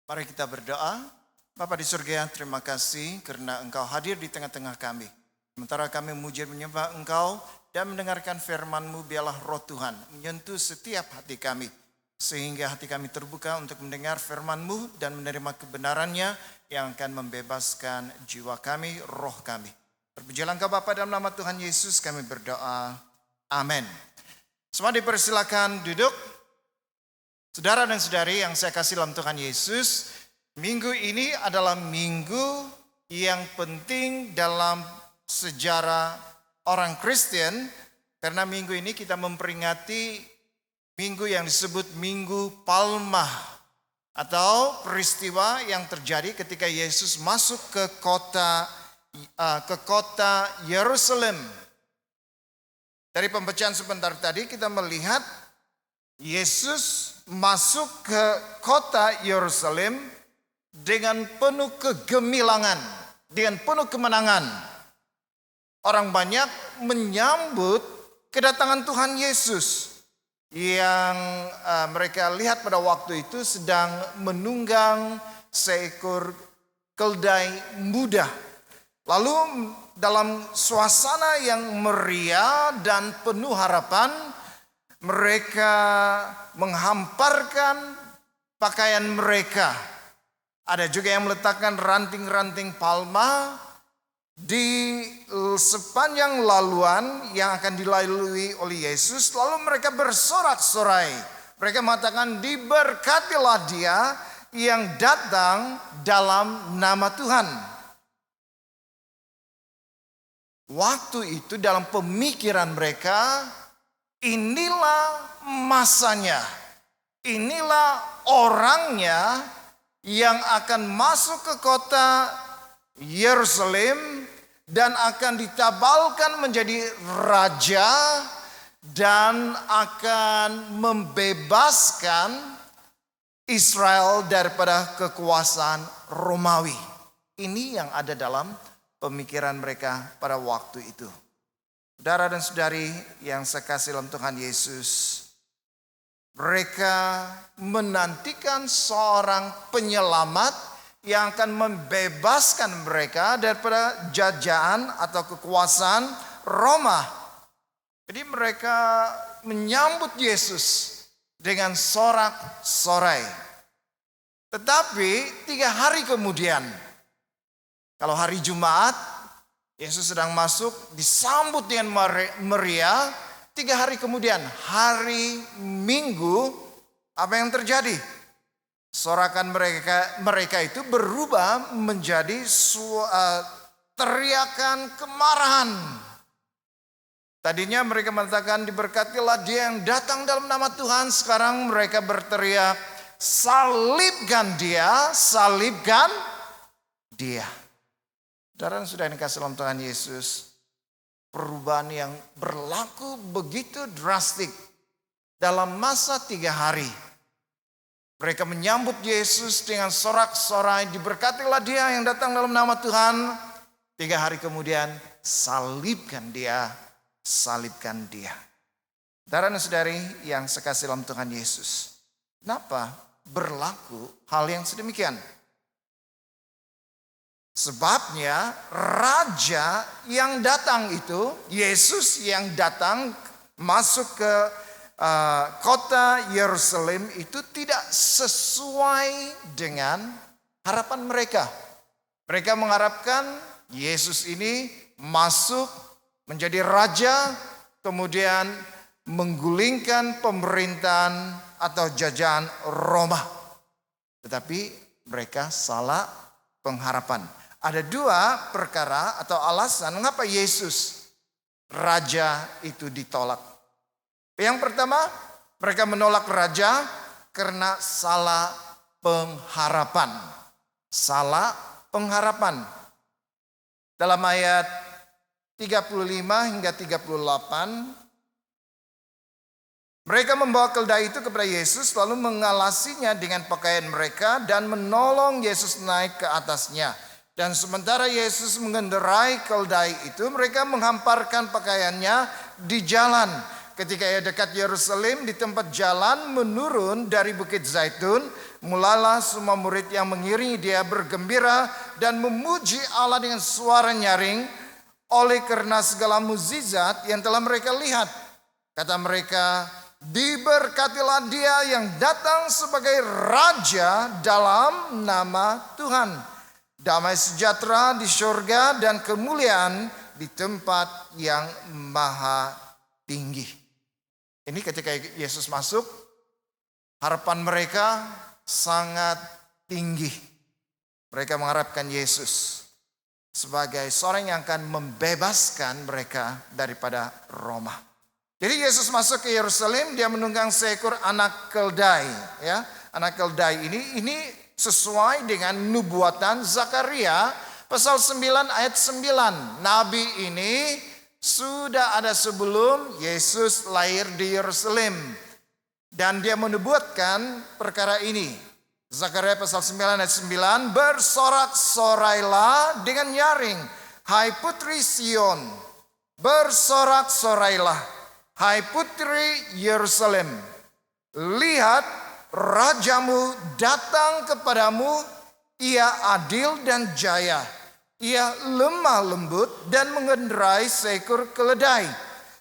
Mari kita berdoa. Bapa di surga, terima kasih karena Engkau hadir di tengah-tengah kami. Sementara kami memuji menyembah Engkau dan mendengarkan firman-Mu, biarlah roh Tuhan menyentuh setiap hati kami. Sehingga hati kami terbuka untuk mendengar firman-Mu dan menerima kebenarannya yang akan membebaskan jiwa kami, roh kami. Terpujilah Engkau Bapa, dalam nama Tuhan Yesus kami berdoa. Amin. Semua dipersilakan duduk. Saudara dan saudari yang saya kasih dalam Tuhan Yesus, minggu ini adalah minggu yang penting dalam sejarah orang Kristen, karena minggu ini kita memperingati minggu yang disebut Minggu Palma, atau peristiwa yang terjadi ketika Yesus masuk ke kota Yerusalem. Dari pembacaan sebentar tadi kita melihat Yesus masuk ke kota Yerusalem dengan penuh kegemilangan, dengan penuh kemenangan. Orang banyak menyambut kedatangan Tuhan Yesus yang mereka lihat pada waktu itu sedang menunggang seekor keldai muda. Lalu dalam suasana yang meriah dan penuh harapan, mereka menghamparkan pakaian mereka. Ada juga yang meletakkan ranting-ranting palma di sepanjang laluan yang akan dilalui oleh Yesus. Lalu mereka bersorak-sorai. Mereka mengatakan, diberkatilah dia yang datang dalam nama Tuhan. Waktu itu dalam pemikiran mereka, inilah masanya, inilah orangnya yang akan masuk ke kota Yerusalem dan akan ditabalkan menjadi raja dan akan membebaskan Israel daripada kekuasaan Romawi. Ini yang ada dalam pemikiran mereka pada waktu itu. Saudara dan saudari yang saya kasih dalam Tuhan Yesus, mereka menantikan seorang penyelamat yang akan membebaskan mereka daripada jajahan atau kekuasaan Roma. Jadi mereka menyambut Yesus dengan sorak-sorai. Tetapi 3 hari kemudian, kalau hari Jumat, Yesus sedang masuk, disambut dengan meriah. 3 hari kemudian, hari Minggu, apa yang terjadi? Sorakan mereka itu berubah menjadi teriakan kemarahan. Tadinya mereka mengatakan, diberkatilah dia yang datang dalam nama Tuhan. Sekarang mereka berteriak, salibkan dia, salibkan dia. Saudara dan saudara yang dikasihi dalam Tuhan Yesus, perubahan yang berlaku begitu drastik dalam masa 3 hari. Mereka menyambut Yesus dengan sorak-sorai, diberkatilah dia yang datang dalam nama Tuhan. 3 hari kemudian, salibkan dia, salibkan dia. Saudara dan saudari yang saya kasih dalam Tuhan Yesus, kenapa berlaku hal yang sedemikian? Sebabnya raja yang datang itu, Yesus yang datang masuk ke kota Yerusalem itu tidak sesuai dengan harapan mereka. Mereka mengharapkan Yesus ini masuk menjadi raja, kemudian menggulingkan pemerintahan atau jajahan Roma. Tetapi mereka salah pengharapan. Ada 2 perkara atau alasan mengapa Yesus raja itu ditolak. Yang pertama, mereka menolak raja karena salah pengharapan. Salah pengharapan. Dalam ayat 35 hingga 38, mereka membawa keldai itu kepada Yesus lalu mengalasinya dengan pakaian mereka dan menolong Yesus naik ke atasnya. Dan sementara Yesus mengendarai keldai itu, mereka menghamparkan pakaiannya di jalan. Ketika ia dekat Yerusalem, di tempat jalan menurun dari Bukit Zaitun, Mulailah semua murid yang mengiringi dia bergembira dan memuji Allah dengan suara nyaring oleh karena segala mukjizat yang telah mereka lihat. Kata mereka, diberkatilah dia yang datang sebagai raja dalam nama Tuhan. Damai sejahtera di surga dan kemuliaan di tempat yang maha tinggi. Ini ketika Yesus masuk, harapan mereka sangat tinggi. Mereka mengharapkan Yesus sebagai seorang yang akan membebaskan mereka daripada Roma. Jadi Yesus masuk ke Yerusalem, dia menunggang seekor anak keldai. Ya, anak keldai ini sesuai dengan nubuatan Zakaria pasal 9 ayat 9. Nabi ini sudah ada sebelum Yesus lahir di Yerusalem. Dan dia menubuatkan perkara ini. Zakaria pasal 9 ayat 9, bersorak-sorailah dengan nyaring, hai putri Sion. Bersorak-sorailah, hai putri Yerusalem. Lihat, rajamu datang kepadamu, ia adil dan jaya. Ia lemah lembut dan mengendarai seekor keledai.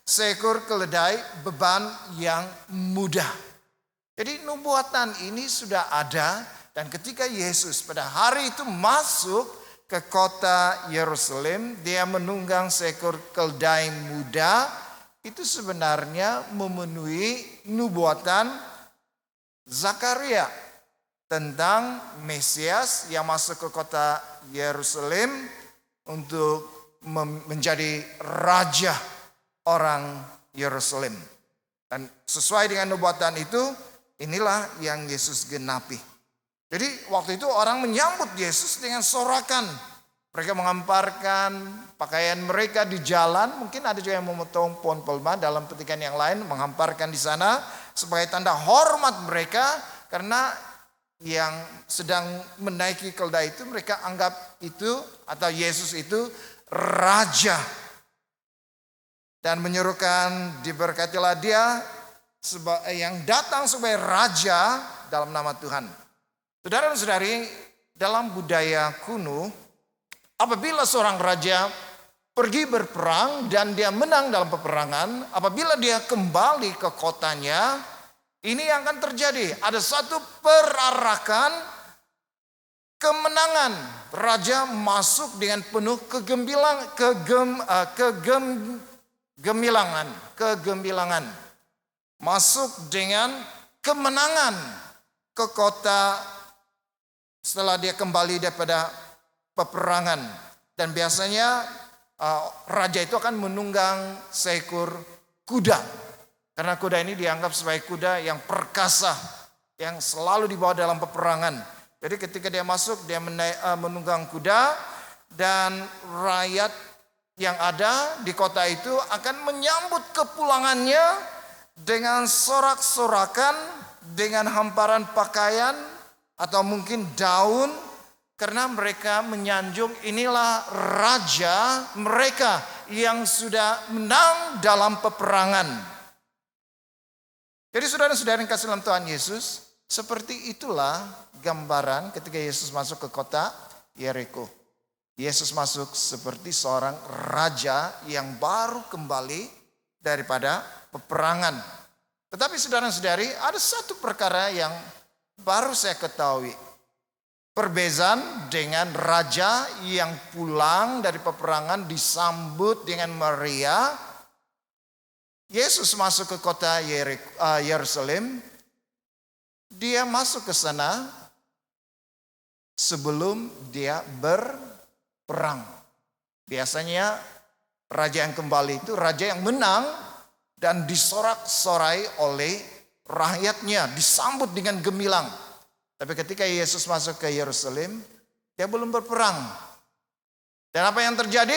Seekor keledai beban yang mudah. Jadi nubuatan ini sudah ada, dan ketika Yesus pada hari itu masuk ke kota Yerusalem, dia menunggang seekor keledai muda, itu sebenarnya memenuhi nubuatan Zakaria tentang Mesias yang masuk ke kota Yerusalem untuk menjadi raja orang Yerusalem. Dan sesuai dengan nubuatan itu, inilah yang Yesus genapi. Jadi waktu itu orang menyambut Yesus dengan sorakan. Mereka mengamparkan pakaian mereka di jalan. Mungkin ada juga yang memotong pohon pelma dalam petikan yang lain, menghamparkan di sana sebagai tanda hormat mereka. Karena yang sedang menaiki keldai itu mereka anggap itu atau Yesus itu raja. Dan menyerukan, diberkatilah dia yang datang sebagai raja dalam nama Tuhan. Saudara dan saudari, dalam budaya kuno, apabila seorang raja pergi berperang dan dia menang dalam peperangan, apabila dia kembali ke kotanya, ini yang akan terjadi. Ada satu perarakan kemenangan. Raja masuk dengan penuh kegemilangan. Masuk dengan kemenangan ke kota setelah dia kembali daripada peperangan. Dan biasanya raja itu akan menunggang seekor kuda. Karena kuda ini dianggap sebagai kuda yang perkasa, yang selalu dibawa dalam peperangan. Jadi ketika dia masuk, dia menunggang kuda, dan rakyat yang ada di kota itu akan menyambut kepulangannya dengan sorak-sorakan, dengan hamparan pakaian atau mungkin daun, karena mereka menyanjung inilah raja mereka yang sudah menang dalam peperangan. Jadi saudara-saudara yang kasih dalam Tuhan Yesus, seperti itulah gambaran ketika Yesus masuk ke kota Yeriko. Yesus masuk seperti seorang raja yang baru kembali daripada peperangan. Tetapi saudara-saudari, ada satu perkara yang baru saya ketahui. Perbezaan dengan raja yang pulang dari peperangan disambut dengan meriah. Yesus masuk ke kota Yerusalem. Dia masuk ke sana sebelum dia berperang. Biasanya raja yang kembali itu raja yang menang dan disorak-sorai oleh rakyatnya, disambut dengan gemilang. Tapi ketika Yesus masuk ke Yerusalem, dia belum berperang. Dan apa yang terjadi?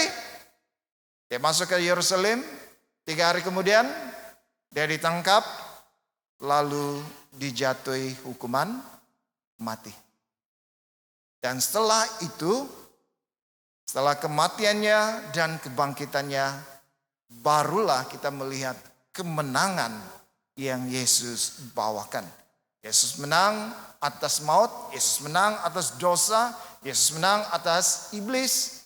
Dia masuk ke Yerusalem, 3 hari kemudian dia ditangkap, lalu dijatuhi hukuman mati. Dan setelah itu, setelah kematiannya dan kebangkitannya, barulah kita melihat kemenangan yang Yesus bawakan. Yesus menang atas maut, Yesus menang atas dosa, Yesus menang atas iblis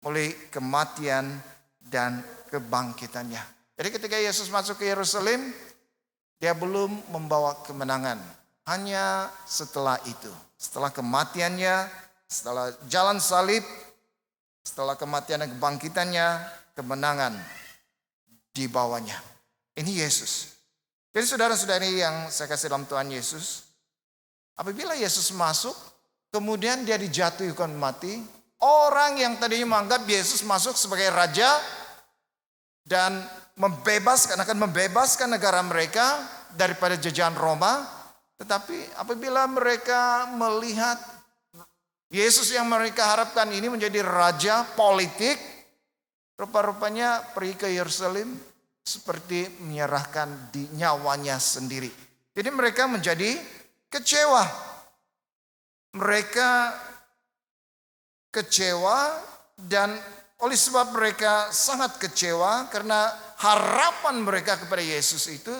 melalui kematian dan kebangkitannya. Jadi ketika Yesus masuk ke Yerusalem, dia belum membawa kemenangan. Hanya setelah itu, setelah kematiannya, setelah jalan salib, setelah kematian dan kebangkitannya, kemenangan dibawanya. Ini Yesus. Jadi saudara-saudari yang saya kasih dalam Tuhan Yesus, apabila Yesus masuk, kemudian dia dijatuhi hukuman mati, orang yang tadinya menganggap Yesus masuk sebagai raja dan akan membebaskan negara mereka daripada jajahan Roma, tetapi apabila mereka melihat Yesus yang mereka harapkan ini menjadi raja politik, rupa-rupanya pergi ke Yerusalem seperti menyerahkan nyawanya sendiri. Jadi mereka menjadi kecewa. Mereka kecewa dan oleh sebab mereka sangat kecewa karena harapan mereka kepada Yesus itu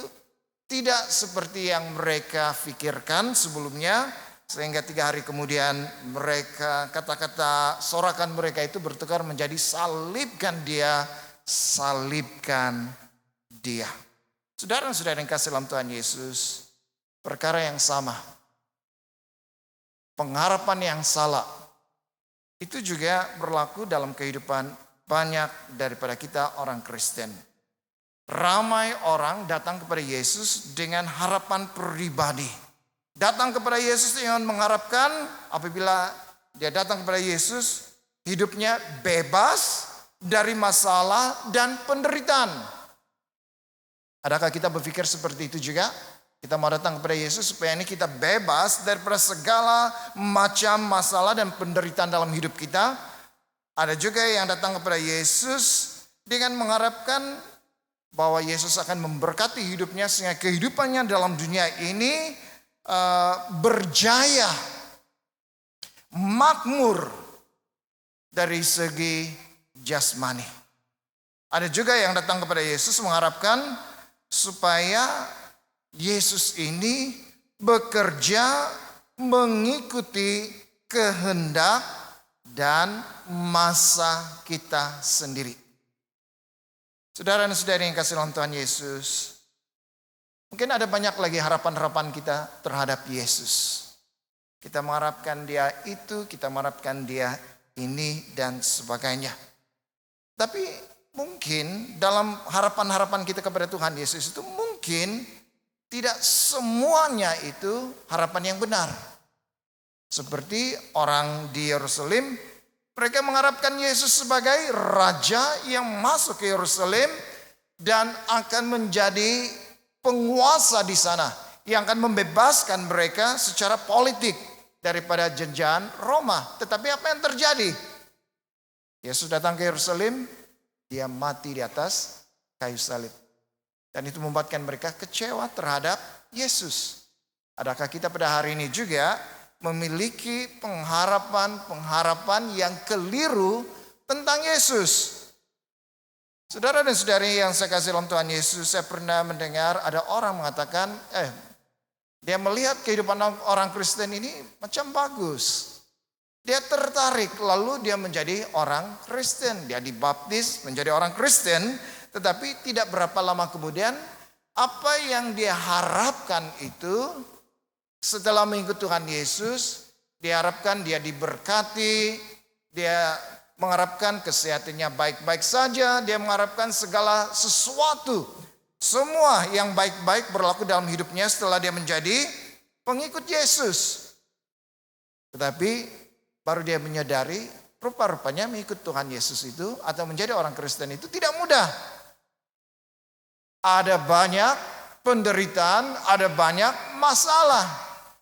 tidak seperti yang mereka pikirkan sebelumnya, sehingga 3 hari kemudian mereka kata-kata sorakan mereka itu bertukar menjadi salibkan dia, salibkan dia. Saudara-saudara yang kasih dalam Tuhan Yesus, perkara yang sama, pengharapan yang salah, itu juga berlaku dalam kehidupan banyak daripada kita orang Kristen. Ramai orang datang kepada Yesus dengan harapan pribadi. Datang kepada Yesus dengan mengharapkan apabila dia datang kepada Yesus, hidupnya bebas dari masalah dan penderitaan. Adakah kita berpikir seperti itu juga? Kita mau datang kepada Yesus supaya ini kita bebas daripada segala macam masalah dan penderitaan dalam hidup kita. Ada juga yang datang kepada Yesus dengan mengharapkan bahwa Yesus akan memberkati hidupnya sehingga kehidupannya dalam dunia ini berjaya, makmur dari segi jasmani. Ada juga yang datang kepada Yesus mengharapkan supaya Yesus ini bekerja mengikuti kehendak dan masa kita sendiri. Saudara dan saudari yang kasih dalam Tuhan Yesus, mungkin ada banyak lagi harapan-harapan kita terhadap Yesus. Kita mengharapkan dia itu, kita mengharapkan dia ini dan sebagainya. Tapi mungkin dalam harapan-harapan kita kepada Tuhan Yesus itu mungkin tidak semuanya itu harapan yang benar. Seperti orang di Yerusalem, mereka mengharapkan Yesus sebagai raja yang masuk ke Yerusalem dan akan menjadi penguasa di sana, yang akan membebaskan mereka secara politik daripada jajahan Roma. Tetapi apa yang terjadi? Yesus datang ke Yerusalem, dia mati di atas kayu salib. Dan itu membuatkan mereka kecewa terhadap Yesus. Adakah kita pada hari ini juga memiliki pengharapan yang keliru tentang Yesus? Saudara dan saudari yang saya kasih dalam Tuhan Yesus, saya pernah mendengar ada orang mengatakan, dia melihat kehidupan orang Kristen ini macam bagus. Dia tertarik, lalu dia menjadi orang Kristen. Dia dibaptis menjadi orang Kristen, tetapi tidak berapa lama kemudian, apa yang dia harapkan itu setelah mengikuti Tuhan Yesus, diharapkan dia diberkati, dia mengharapkan kesehatannya baik-baik saja, dia mengharapkan segala sesuatu, semua yang baik-baik berlaku dalam hidupnya setelah dia menjadi pengikut Yesus. Tetapi baru dia menyadari rupa-rupanya mengikut Tuhan Yesus itu atau menjadi orang Kristen itu tidak mudah. Ada banyak penderitaan, ada banyak masalah.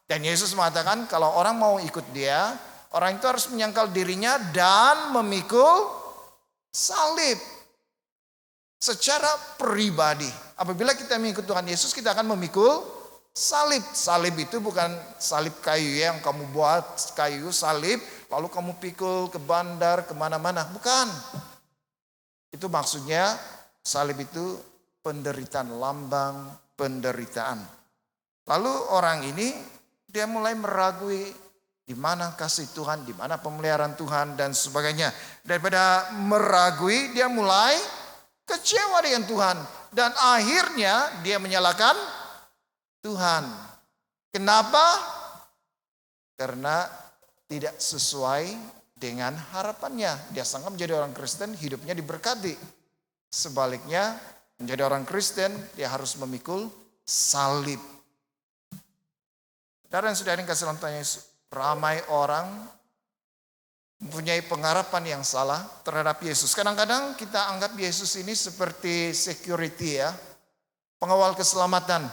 Dan Yesus mengatakan kalau orang mau ikut dia, orang itu harus menyangkal dirinya dan memikul salib. Secara pribadi, apabila kita mengikut Tuhan Yesus, kita akan memikul salib. Salib itu bukan salib kayu yang kamu buat kayu salib, lalu kamu pikul ke bandar kemana-mana. Bukan. Itu maksudnya salib itu penderitaan, lambang penderitaan. Lalu orang ini dia mulai meragui di mana kasih Tuhan, di mana pemeliharaan Tuhan dan sebagainya. Daripada meragui, dia mulai kecewa dengan Tuhan. Dan akhirnya dia menyalahkan Tuhan. Kenapa? Karena tidak sesuai dengan harapannya. Dia sangka menjadi orang Kristen, hidupnya diberkati. Sebaliknya, menjadi orang Kristen, dia harus memikul salib. Dan saudara yang kasih dalam Tuhan Yesus, ramai orang mempunyai pengharapan yang salah terhadap Yesus. Kadang-kadang kita anggap Yesus ini seperti security ya, pengawal keselamatan.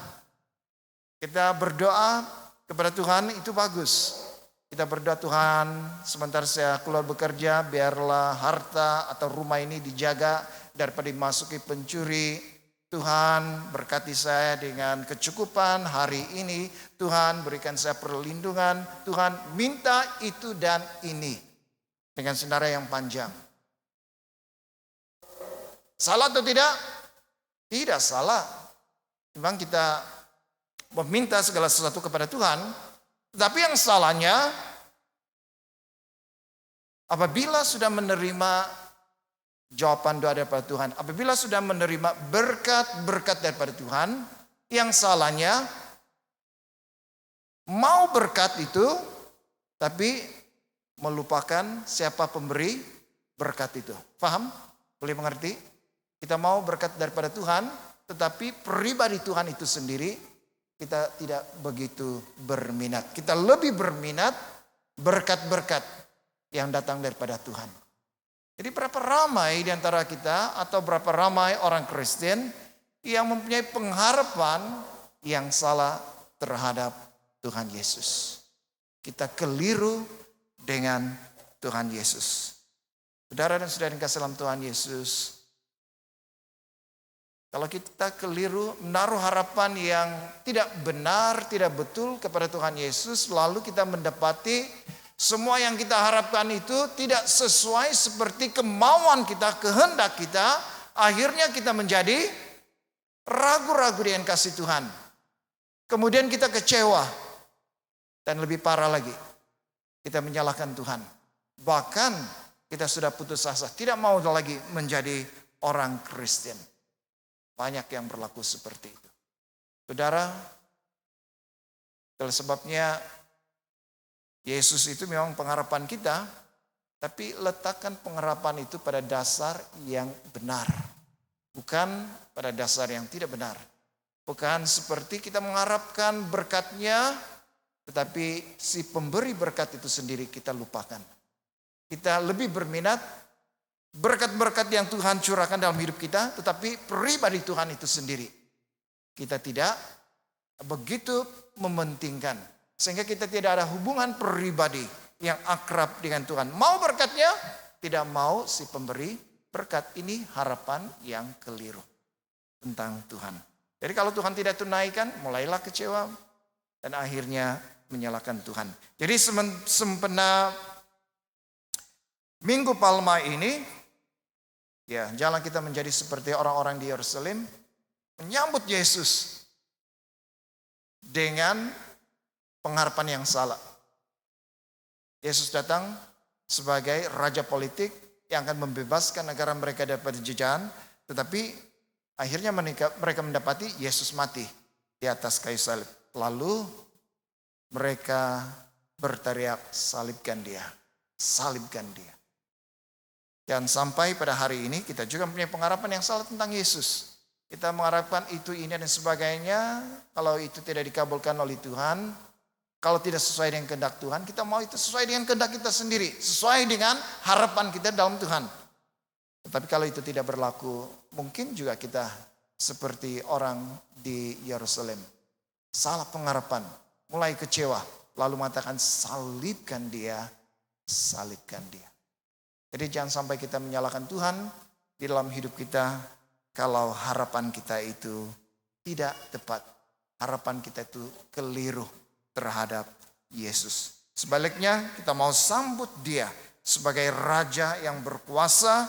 Kita berdoa kepada Tuhan itu bagus. Kita berdoa, Tuhan sebentar saya keluar bekerja, biarlah harta atau rumah ini dijaga daripada dimasuki pencuri. Tuhan berkati saya dengan kecukupan hari ini. Tuhan berikan saya perlindungan. Tuhan minta itu dan ini. Dengan senara yang panjang. Salah atau tidak? Tidak salah. Memang kita meminta segala sesuatu kepada Tuhan. Tapi yang salahnya, apabila sudah menerima jawaban doa daripada Tuhan, apabila sudah menerima berkat-berkat daripada Tuhan, yang salahnya mau berkat itu, tapi melupakan siapa pemberi berkat itu. Paham? Boleh mengerti? Kita mau berkat daripada Tuhan, tetapi pribadi Tuhan itu sendiri, kita tidak begitu berminat. Kita lebih berminat berkat-berkat yang datang daripada Tuhan. Jadi berapa ramai di antara kita atau berapa ramai orang Kristen yang mempunyai pengharapan yang salah terhadap Tuhan Yesus. Kita keliru dengan Tuhan Yesus. Saudara dan saudara yang kasih dalam Tuhan Yesus, kalau kita keliru menaruh harapan yang tidak benar, tidak betul kepada Tuhan Yesus, lalu kita mendapati semua yang kita harapkan itu tidak sesuai seperti kemauan kita, kehendak kita. Akhirnya kita menjadi ragu-ragu dengan kasih Tuhan. Kemudian kita kecewa. Dan lebih parah lagi, kita menyalahkan Tuhan. Bahkan kita sudah putus asa, tidak mau lagi menjadi orang Kristen. Banyak yang berlaku seperti itu. Saudara, itulah sebabnya Yesus itu memang pengharapan kita, tapi letakkan pengharapan itu pada dasar yang benar. Bukan pada dasar yang tidak benar. Bukan seperti kita mengharapkan berkatnya, tetapi si pemberi berkat itu sendiri kita lupakan. Kita lebih berminat berkat-berkat yang Tuhan curahkan dalam hidup kita, tetapi pribadi Tuhan itu sendiri kita tidak begitu mementingkan. Sehingga kita tidak ada hubungan pribadi yang akrab dengan Tuhan. Mau berkatnya, tidak mau si pemberi berkat. Ini harapan yang keliru tentang Tuhan. Jadi kalau Tuhan tidak tunaikan, mulailah kecewa dan akhirnya menyalahkan Tuhan. Jadi sempena Minggu Palma ini, ya jangan kita menjadi seperti orang-orang di Yerusalem menyambut Yesus dengan pengharapan yang salah. Yesus datang sebagai raja politik yang akan membebaskan negara mereka daripada jajahan, tetapi akhirnya mereka mendapati Yesus mati di atas kayu salib. Lalu mereka berteriak, salibkan dia, salibkan dia. Dan sampai pada hari ini kita juga mempunyai pengharapan yang salah tentang Yesus. Kita mengharapkan itu, ini dan sebagainya. Kalau itu tidak dikabulkan oleh Tuhan, kalau tidak sesuai dengan kehendak Tuhan, kita mau itu sesuai dengan kehendak kita sendiri. Sesuai dengan harapan kita dalam Tuhan. Tetapi kalau itu tidak berlaku, mungkin juga kita seperti orang di Yerusalem. Salah pengharapan, mulai kecewa. Lalu mengatakan salibkan dia, salibkan dia. Jadi jangan sampai kita menyalahkan Tuhan di dalam hidup kita. Kalau harapan kita itu tidak tepat. Harapan kita itu keliru terhadap Yesus. Sebaliknya kita mau sambut dia sebagai raja yang berkuasa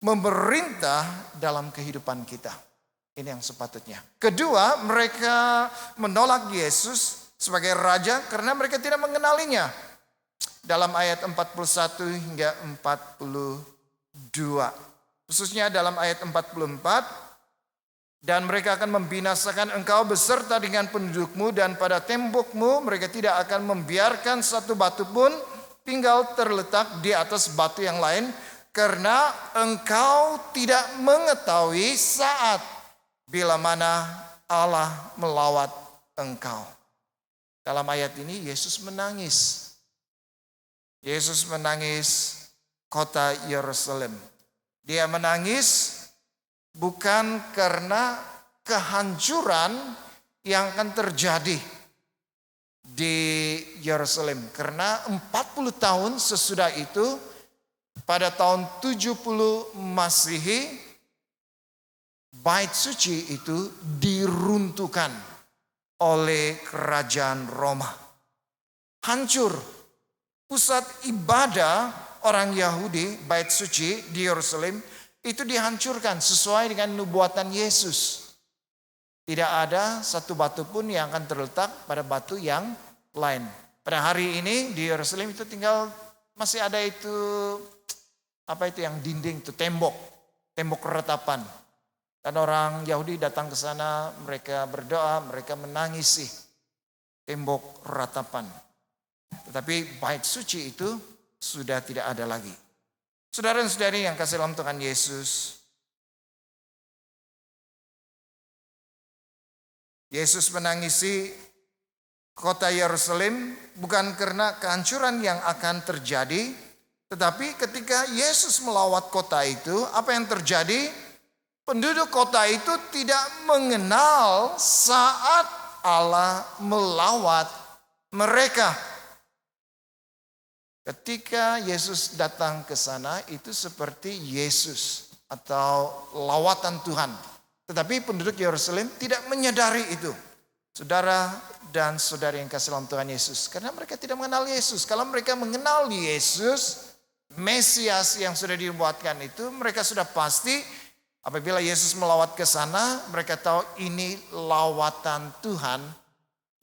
memerintah dalam kehidupan kita. Ini yang sepatutnya. Kedua, mereka menolak Yesus sebagai raja karena mereka tidak mengenalinya. Dalam ayat 41 hingga 42. Khususnya dalam ayat 44. Dan mereka akan membinasakan engkau beserta dengan pendudukmu, dan pada tembokmu mereka tidak akan membiarkan satu batu pun tinggal terletak di atas batu yang lain, karena engkau tidak mengetahui saat bila mana Allah melawat engkau. Dalam ayat ini Yesus menangis. Yesus menangis kota Yerusalem. Dia menangis bukan karena kehancuran yang akan terjadi di Yerusalem. Karena 40 tahun sesudah itu, pada tahun 70 Masehi, Bait Suci itu diruntuhkan oleh kerajaan Roma. Hancur. Pusat ibadah orang Yahudi, Bait Suci di Yerusalem, itu dihancurkan sesuai dengan nubuatan Yesus. Tidak ada satu batu pun yang akan terletak pada batu yang lain. Pada hari ini di Yerusalem itu tinggal masih ada itu, apa itu yang dinding itu, tembok ratapan. Dan orang Yahudi datang ke sana, mereka berdoa, mereka menangisi tembok ratapan. Tetapi Bait Suci itu sudah tidak ada lagi. Saudara dan saudari yang kasih dalam Tuhan Yesus, Yesus menangisi kota Yerusalem bukan karena kehancuran yang akan terjadi, tetapi ketika Yesus melawat kota itu, apa yang terjadi? Penduduk kota itu tidak mengenal saat Allah melawat mereka. Ketika Yesus datang ke sana, itu seperti Yesus atau lawatan Tuhan. Tetapi penduduk Yerusalem tidak menyadari itu. Saudara dan saudari yang kasih dalam Tuhan Yesus, karena mereka tidak mengenal Yesus. Kalau mereka mengenal Yesus, Mesias yang sudah dibuatkan itu, mereka sudah pasti apabila Yesus melawat ke sana, mereka tahu ini lawatan Tuhan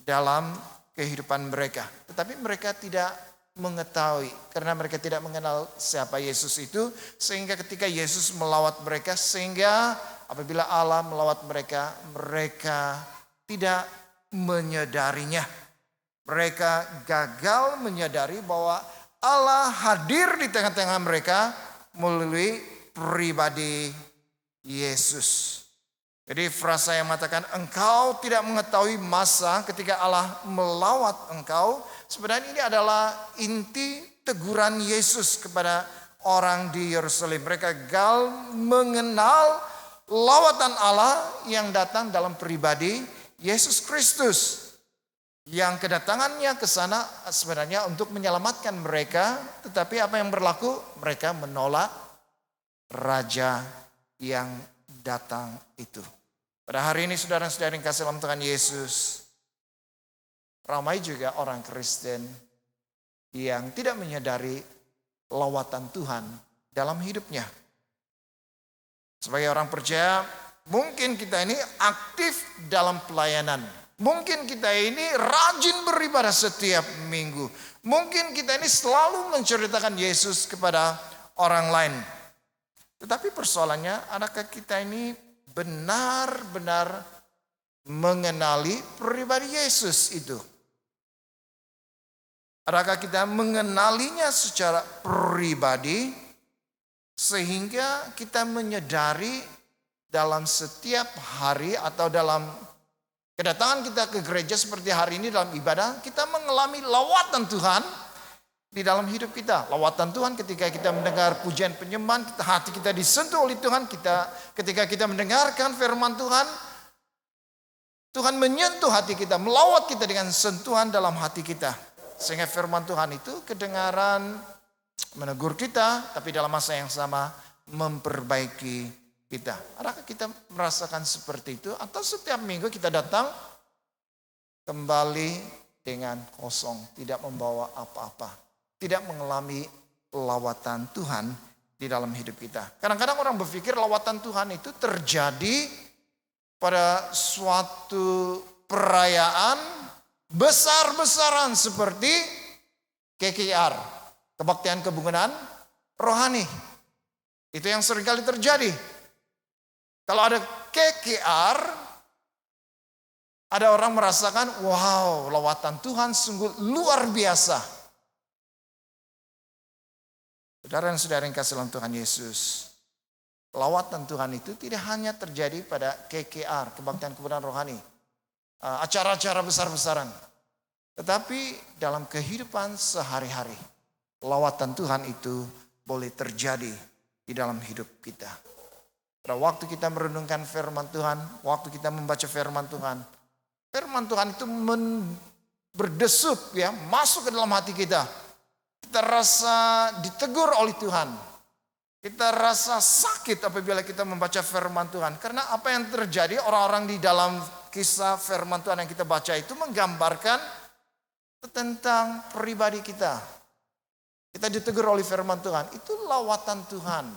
dalam kehidupan mereka. Tetapi mereka tidak mengetahui karena mereka tidak mengenal siapa Yesus itu, sehingga ketika Yesus melawat mereka, sehingga apabila Allah melawat mereka, mereka tidak menyadarinya. Mereka gagal menyadari bahwa Allah hadir di tengah-tengah mereka melalui pribadi Yesus. Jadi frasa yang mengatakan engkau tidak mengetahui masa ketika Allah melawat engkau, sebenarnya ini adalah inti teguran Yesus kepada orang di Yerusalem. Mereka gagal mengenal lawatan Allah yang datang dalam pribadi Yesus Kristus, yang kedatangannya ke sana sebenarnya untuk menyelamatkan mereka, tetapi apa yang berlaku? Mereka menolak raja yang datang itu. Pada hari ini saudara-saudara yang kasih dalam Tuhan Yesus, ramai juga orang Kristen yang tidak menyadari lawatan Tuhan dalam hidupnya. Sebagai orang percaya, mungkin kita ini aktif dalam pelayanan. Mungkin kita ini rajin beribadah setiap minggu. Mungkin kita ini selalu menceritakan Yesus kepada orang lain. Tetapi persoalannya, adakah kita ini benar-benar mengenali pribadi Yesus itu? Adakah kita mengenalinya secara pribadi sehingga kita menyadari dalam setiap hari atau dalam kedatangan kita ke gereja seperti hari ini dalam ibadah, kita mengalami lawatan Tuhan di dalam hidup kita. Lawatan Tuhan ketika kita mendengar pujian penyembahan, hati kita disentuh oleh Tuhan. Ketika kita mendengarkan firman Tuhan, Tuhan menyentuh hati kita, melawat kita dengan sentuhan dalam hati kita. Sehingga firman Tuhan itu kedengaran, menegur kita, tapi dalam masa yang sama memperbaiki kita. Adakah kita merasakan seperti itu? Atau setiap minggu kita datang kembali dengan kosong, tidak membawa apa-apa, tidak mengalami lawatan Tuhan di dalam hidup kita. Kadang-kadang orang berpikir lawatan Tuhan itu terjadi pada suatu perayaan besar-besaran seperti KKR, kebaktian kebugaran rohani. Itu yang seringkali terjadi. Kalau ada KKR, ada orang merasakan, wow, lawatan Tuhan sungguh luar biasa. Saudara dan saudara yang kasih dalam Tuhan Yesus, lawatan Tuhan itu tidak hanya terjadi pada KKR, kebaktian kebugaran rohani, acara-acara besar-besaran. Tetapi dalam kehidupan sehari-hari, lawatan Tuhan itu boleh terjadi di dalam hidup kita. Pada waktu kita merenungkan firman Tuhan, waktu kita membaca firman Tuhan itu berdesut ya, masuk ke dalam hati kita. Kita rasa ditegur oleh Tuhan. Kita rasa sakit apabila kita membaca firman Tuhan. Karena apa yang terjadi, orang-orang di dalam kisah firman Tuhan yang kita baca itu menggambarkan tentang pribadi kita. Kita ditegur oleh firman Tuhan. Itu lawatan Tuhan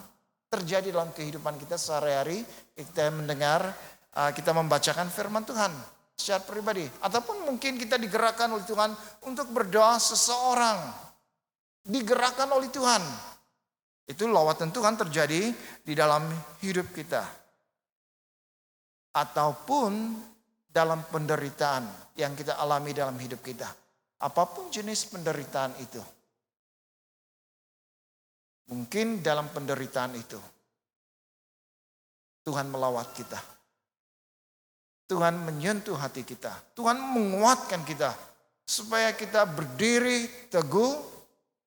terjadi dalam kehidupan kita sehari-hari. Kita mendengar, kita membacakan firman Tuhan secara pribadi. Ataupun mungkin kita digerakkan oleh Tuhan untuk berdoa seseorang. Digerakkan oleh Tuhan. Itu lawatan Tuhan terjadi di dalam hidup kita. Ataupun dalam penderitaan yang kita alami dalam hidup kita. Apapun jenis penderitaan itu. Mungkin dalam penderitaan itu Tuhan melawat kita. Tuhan menyentuh hati kita. Tuhan menguatkan kita. Supaya kita berdiri teguh.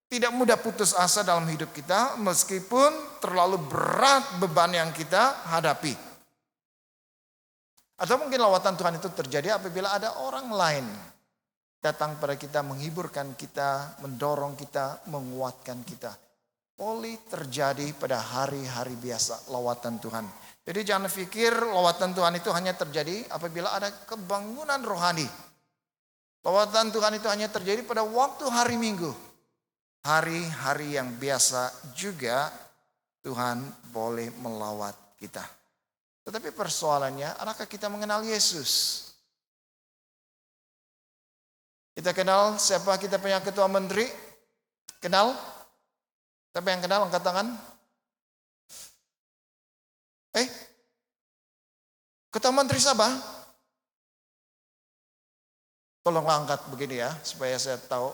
Tidak mudah putus asa dalam hidup kita. Meskipun terlalu berat beban yang kita hadapi. Atau mungkin lawatan Tuhan itu terjadi apabila ada orang lain datang pada kita, menghiburkan kita, mendorong kita, menguatkan kita. Boleh terjadi pada hari-hari biasa lawatan Tuhan. Jadi jangan pikir lawatan Tuhan itu hanya terjadi apabila ada kebangunan rohani. Lawatan Tuhan itu hanya terjadi pada waktu hari Minggu. Hari-hari yang biasa juga Tuhan boleh melawat kita. Tetapi persoalannya, adakah kita mengenal Yesus? Kita kenal siapa kita punya ketua menteri? Kenal? Siapa yang kenal? Angkat tangan. Ketua menteri siapa? Tolong angkat begini ya, supaya saya tahu.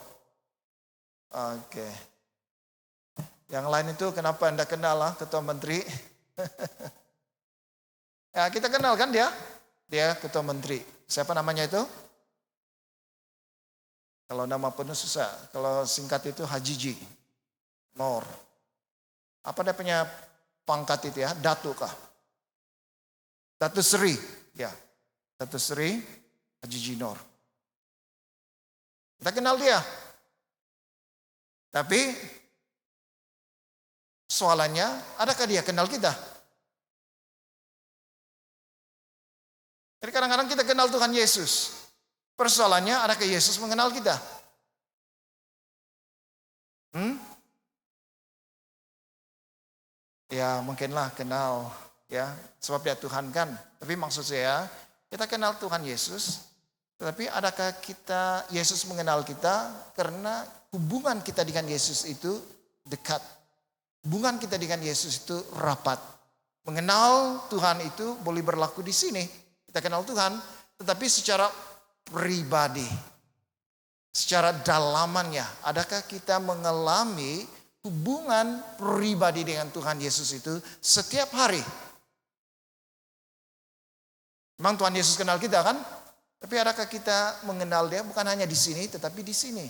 Oke. Yang lain itu kenapa Anda kenal lah ketua menteri? Ya kita kenal kan dia? Dia ketua menteri. Siapa namanya itu? Kalau nama penuh susah. Kalau singkat itu Hajiji Nor. Apa dia punya pangkat itu ya? Datu kah? Datu Sri. Ya. Datu Sri Hajiji Nor. Kita kenal dia. Tapi soalannya, adakah dia kenal kita? Jadi kadang-kadang kita kenal Tuhan Yesus. Persoalannya, adakah Yesus mengenal kita? Ya mungkinlah kenal. Ya, sebab dia Tuhan kan. Tapi maksud saya, kita kenal Tuhan Yesus. Tetapi adakah Yesus mengenal kita karena hubungan kita dengan Yesus itu dekat. Hubungan kita dengan Yesus itu rapat. Mengenal Tuhan itu boleh berlaku di sini. Kita kenal Tuhan, tetapi secara pribadi. Secara dalamannya, adakah kita mengalami hubungan pribadi dengan Tuhan Yesus itu setiap hari? Memang Tuhan Yesus kenal kita kan? Tapi adakah kita mengenal dia bukan hanya di sini, tetapi di sini?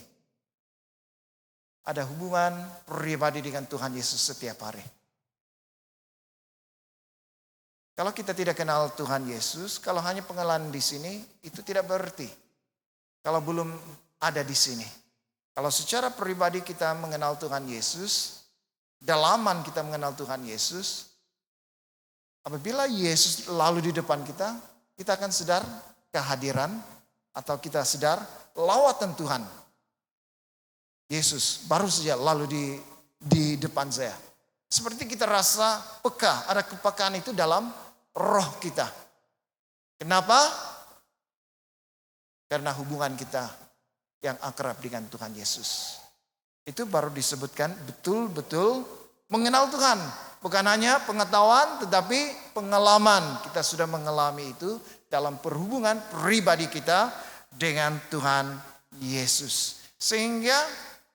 Ada hubungan pribadi dengan Tuhan Yesus setiap hari. Kalau kita tidak kenal Tuhan Yesus, kalau hanya pengenalan di sini, itu tidak berarti. Kalau belum ada di sini. Kalau secara pribadi kita mengenal Tuhan Yesus, dalaman kita mengenal Tuhan Yesus, apabila Yesus lalu di depan kita, kita akan sadar kehadiran atau kita sadar lawatan Tuhan. Yesus baru saja lalu di depan saya. Seperti kita rasa peka, ada kepekaan itu dalam roh kita. Kenapa? Karena hubungan kita yang akrab dengan Tuhan Yesus. Itu baru disebutkan betul-betul mengenal Tuhan. Bukan hanya pengetahuan tetapi pengalaman. Kita sudah mengalami itu dalam perhubungan pribadi kita dengan Tuhan Yesus. Sehingga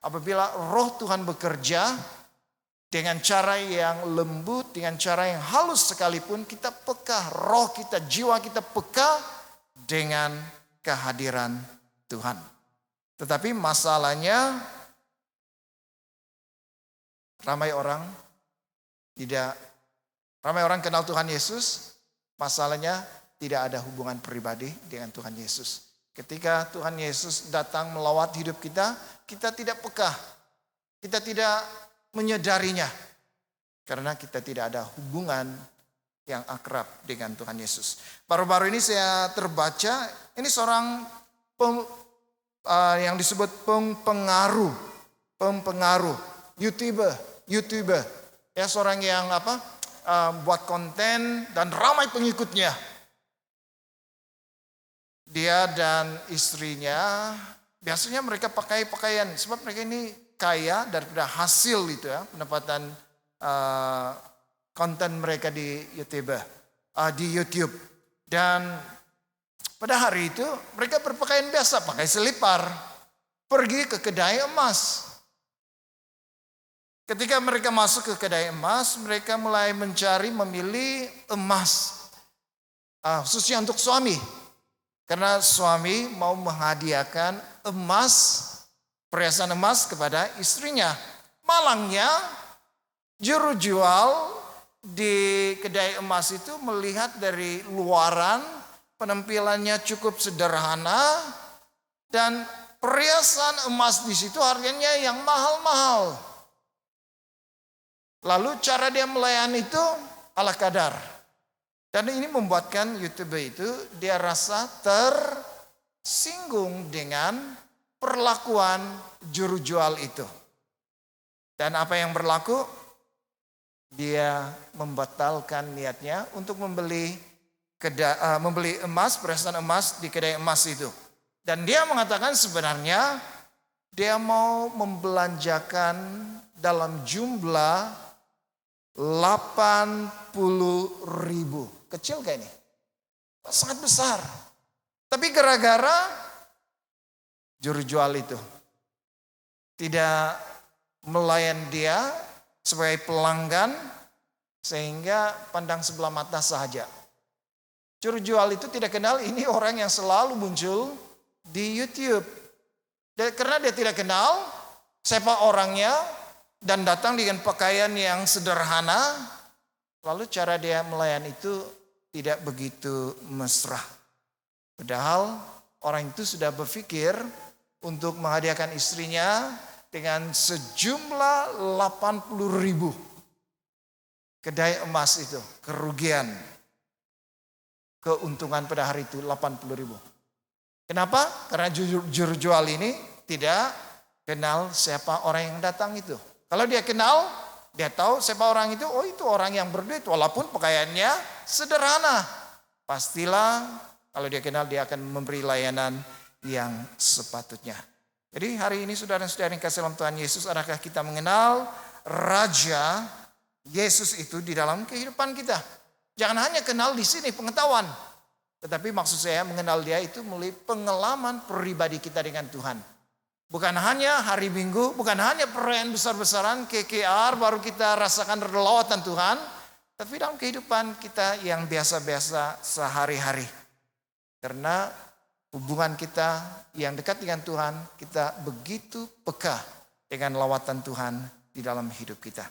apabila roh Tuhan bekerja dengan cara yang lembut, dengan cara yang halus sekalipun, kita peka, roh kita, jiwa kita peka dengan kehadiran Tuhan. Tetapi masalahnya ramai orang kenal Tuhan Yesus, masalahnya tidak ada hubungan pribadi dengan Tuhan Yesus. Ketika Tuhan Yesus datang melawat hidup kita, kita tidak peka, kita tidak menyadarinya. Karena kita tidak ada hubungan yang akrab dengan Tuhan Yesus. Baru-baru ini saya terbaca, ini seorang yang disebut pempengaruh, YouTuber. Ya, seorang yang buat konten dan ramai pengikutnya. Dia dan istrinya biasanya mereka pakai pakaian sebab mereka ini kaya daripada hasil itu ya, pendapatan konten mereka di YouTube. Dan pada hari itu mereka berpakaian biasa, pakai selipar, pergi ke kedai emas. Ketika mereka masuk ke kedai emas, mereka mulai memilih emas, khususnya untuk suami. Karena suami mau menghadiahkan perhiasan emas kepada istrinya. Malangnya, juru jual di kedai emas itu melihat dari luaran, penampilannya cukup sederhana, dan perhiasan emas di situ harganya yang mahal-mahal. Lalu cara dia melayani itu ala kadar. Dan ini membuatkan YouTuber itu dia rasa tersinggung dengan perlakuan juru jual itu. Dan apa yang berlaku? Dia membatalkan niatnya untuk membeli emas, perhiasan emas di kedai emas itu. Dan dia mengatakan sebenarnya dia mau membelanjakan dalam jumlah 80.000. Kecil kayak ini. Sangat besar. Tapi gara-gara juru jual itu tidak melayan dia sebagai pelanggan, sehingga pandang sebelah mata saja. Juru jual itu tidak kenal ini orang yang selalu muncul di YouTube. Karena dia tidak kenal siapa orangnya dan datang dengan pakaian yang sederhana, lalu cara dia melayani itu tidak begitu mesra. Padahal orang itu sudah berpikir untuk menghadiahkan istrinya dengan sejumlah 80.000. Kedai emas itu, kerugian, keuntungan pada hari itu 80.000. Kenapa? Karena juru jual ini tidak kenal siapa orang yang datang itu. Kalau dia kenal, dia tahu siapa orang itu, oh itu orang yang berduit walaupun pakaiannya sederhana. Pastilah kalau dia kenal dia akan memberi layanan yang sepatutnya. Jadi hari ini saudara-saudara yang kasih dalam Tuhan Yesus, adakah kita mengenal Raja Yesus itu di dalam kehidupan kita? Jangan hanya kenal di sini pengetahuan. Tetapi maksud saya mengenal dia itu melalui pengalaman pribadi kita dengan Tuhan. Bukan hanya hari Minggu, bukan hanya perayaan besar-besaran KKR baru kita rasakan lawatan Tuhan, tapi dalam kehidupan kita yang biasa-biasa sehari-hari. Karena hubungan kita yang dekat dengan Tuhan, kita begitu peka dengan lawatan Tuhan di dalam hidup kita.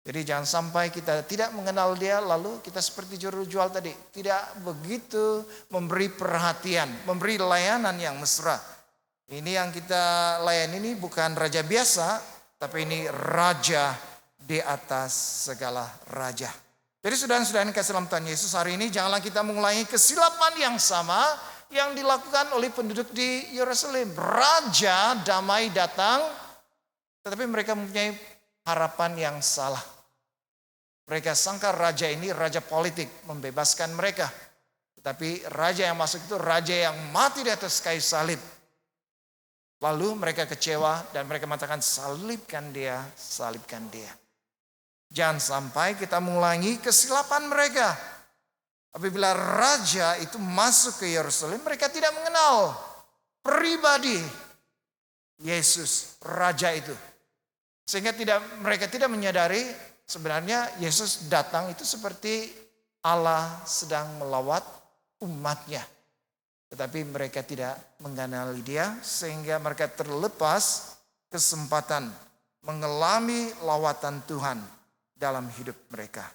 Jadi jangan sampai kita tidak mengenal dia lalu kita seperti juru jual tadi, tidak begitu memberi perhatian, memberi layanan yang mesra. Ini yang kita layani ini bukan raja biasa, tapi ini raja di atas segala raja. Jadi saudara-saudara yang kasih dalam Tuhan Yesus, hari ini janganlah kita mengulangi kesilapan yang sama yang dilakukan oleh penduduk di Yerusalem. Raja damai datang, tetapi mereka mempunyai harapan yang salah. Mereka sangka raja ini raja politik, membebaskan mereka. Tetapi raja yang masuk itu raja yang mati di atas kayu salib. Lalu mereka kecewa dan mereka mengatakan salibkan dia, salibkan dia. Jangan sampai kita mengulangi kesilapan mereka. Apabila raja itu masuk ke Yerusalem, mereka tidak mengenal pribadi Yesus, raja itu. Sehingga mereka tidak menyadari sebenarnya Yesus datang itu seperti Allah sedang melawat umatnya. Tetapi mereka tidak mengenali dia sehingga mereka terlepas kesempatan mengalami lawatan Tuhan dalam hidup mereka.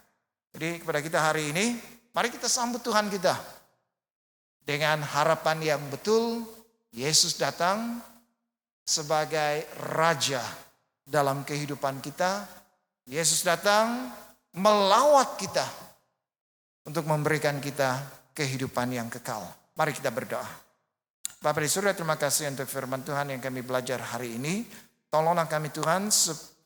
Jadi kepada kita hari ini, mari kita sambut Tuhan kita dengan harapan yang betul. Yesus datang sebagai raja dalam kehidupan kita. Yesus datang melawat kita untuk memberikan kita kehidupan yang kekal. Mari kita berdoa. Bapa di surga, terima kasih untuk firman Tuhan yang kami belajar hari ini. Tolonglah kami Tuhan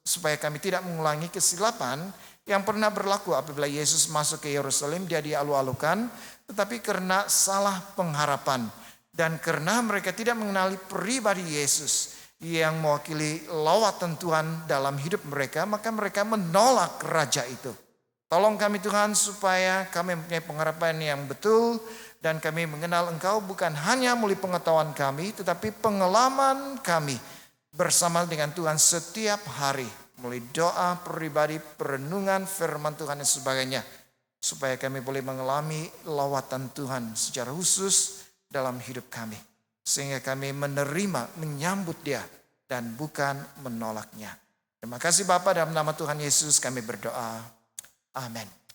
supaya kami tidak mengulangi kesilapan yang pernah berlaku apabila Yesus masuk ke Yerusalem, dia dialu-alukan, tetapi karena salah pengharapan dan karena mereka tidak mengenali pribadi Yesus yang mewakili lawatan Tuhan dalam hidup mereka, maka mereka menolak raja itu. Tolong kami Tuhan supaya kami mempunyai pengharapan yang betul dan kami mengenal Engkau bukan hanya melalui pengetahuan kami, tetapi pengalaman kami bersama dengan Tuhan setiap hari melalui doa pribadi, perenungan firman Tuhan dan sebagainya, supaya kami boleh mengalami lawatan Tuhan secara khusus dalam hidup kami, sehingga kami menyambut Dia dan bukan menolaknya. Terima kasih Bapa, dalam nama Tuhan Yesus kami berdoa. Amin.